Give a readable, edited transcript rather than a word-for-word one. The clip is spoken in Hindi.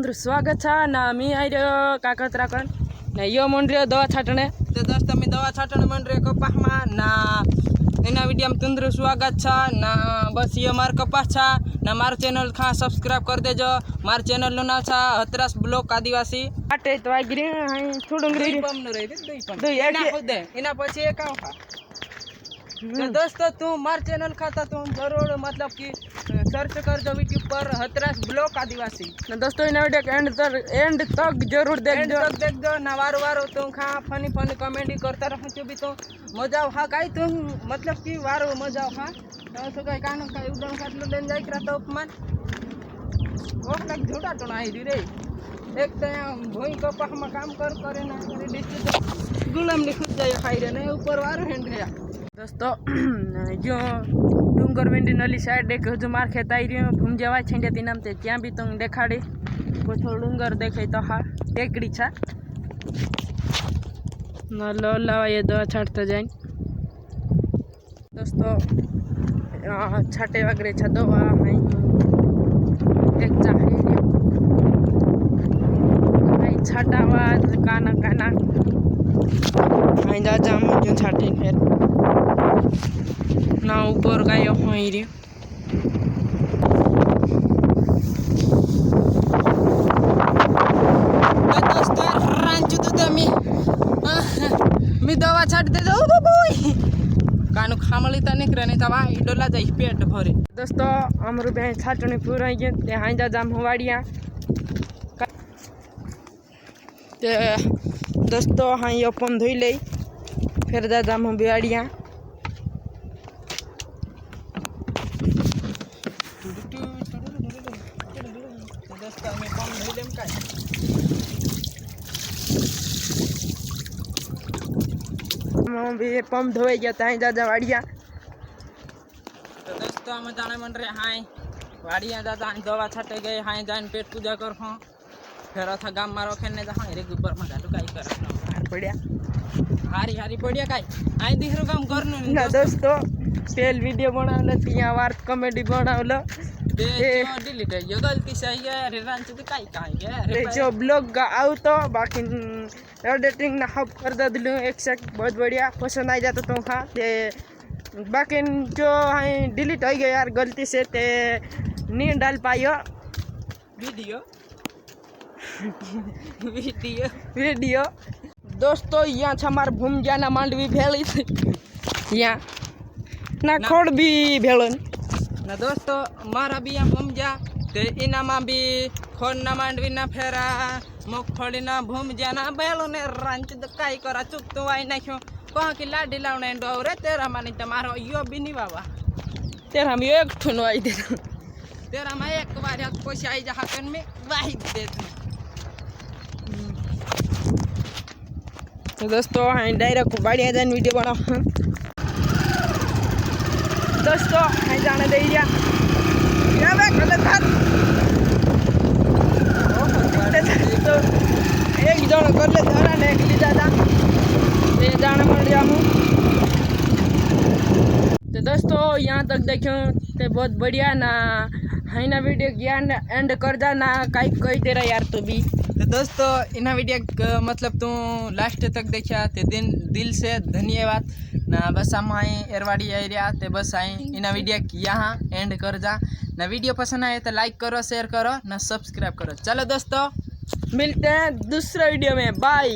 तुमचं स्वागत है ना मी आई काकतराकण ना यो मंडरियो दवा छाटणे तो दोस्तों मी दवा छाटणे मंडरियो कपास में ना एना वीडियो में तुमचं स्वागत है ना बस ये मार कपास छा ना मार चैनल खा सब्सक्राइब कर देजो मार चैनल નું નામ છે હતરાસ બ્લોક આદિવાસી આટે તો આગરી થોડું ગ્રી પમ નો રહી દો એના ખુદે એના પછી એક આખા तो दोस्तों तू मार चैनल खाता तुम जरूर मतलब कि सर्च कर दो यूट्यूब पर हतरास ब्लॉक आदिवासी ना दोस्तों इन वीडियो एंड तक जरूर देख दो ना वारो वारो तुम खा फनी फनी कमेंट करता रहो तो भी तो मजा हा काई तुम मतलब कि वारो मजा हा तो काई कान का उदम खाटलो लेन जाई करा तो अपमान ओह लाग झोटा तो नाही रे एक तो भोई कपास में काम करे ना अरे डिस्ट्रिक्ट गुलाम ने खुद जाए खाई रे ने ऊपर वारो हेंड रे दोस्तों जो डूंगर वेंडी नली साइड एक हजू मार खेत आई रही भूम जवा छेंड्या नाम ते क्या भी तुम देखाड़ी कुछ डूंगर देखे तो हाँ टेकड़ी छा न लो लावा ये दवा छाटता जाए दोस्तों छाटे वगैरह छा दवा है एक चाहिए छाटावा काना काना जा जाम जो छाटे फिर ना ऊपर का यो होई रे दोस्तों रांचू तो मी दवा छाट दे दो बाबूई कानु खामली त निकरे नहीं तवा डोला जाई पेट भरे दोस्तों हमरो बे छाटने पूरा गए ते हां जा जाम हवाड़िया ते दोस्तों हां यो पम धोई ले फिर जा जाम बिवाड़िया भी पंप धोए जाता है जा वाड़िया तो दोस्तों हम जाने मन रहे हाँ वाड़िया जा दवा छटे गए हाँ जान पेट पूजा कर हाँ फिर था गाम में रखे जा हाँ रे गोबर में जाटू कई कर पड़िया हारी हारी पड़िया कई आई दिखरो काम करनो ना दोस्तों तेल वीडियो बनावल तिया वार कॉमेडी बनावल डिलीट है ये गलती से है रे रांच तो कई है जो ब्लॉग आउ तो बाकी एडिटिंग ना हब कर दिलू एक से बहुत बढ़िया पसंद आ जाता तो हाँ ते बाकी जो है डिलीट हो गया यार गलती से ते नहीं डाल पायो वीडियो वीडियो वीडियो दोस्तों यहाँ हमार भूम जाना मांडवी भेली यहाँ ना खोड़ भी भेलन ना दोस्तों मारा भी यहाँ भूम जा ते इना में भी खोड़ ना मांडवी ना फेरा मगफड़ी ना भूम जाना बेलो ने रांच तो कई करा चुप तो आई ना क्यों कहाँ की लाडी लाउने डोरे तेरा मानी तुम्हारो यो भी नहीं बाबा तेरा हम एक ठुन आई दे तेरा मैं एक बार एक पैसा आई जहाँ कन में वाही दे तो दोस्तों हाँ डायरेक्ट बढ़िया जान वीडियो बना दोस्तों हाँ जाने दे दिया क्या मैं गलत था तो एक जन कर ले धरा ने एक लीजा जा ये जाने मन रहा हूँ तो दोस्तों यहाँ तक देखो तो बहुत बढ़िया ना है ना वीडियो ज्ञान एंड कर जा ना कई कही दे रहा यार तो भी तो दोस्तों इना वीडियो मतलब तू लास्ट तक देखा ते दिल से धन्यवाद ना बस हम आई एरवाड़ी एरिया ते बस आई इना वीडियो यहाँ एंड कर जा ना वीडियो पसंद आए तो लाइक करो शेयर करो ना सब्सक्राइब करो चलो दोस्तों मिलते हैं दूसरे वीडियो में बाय।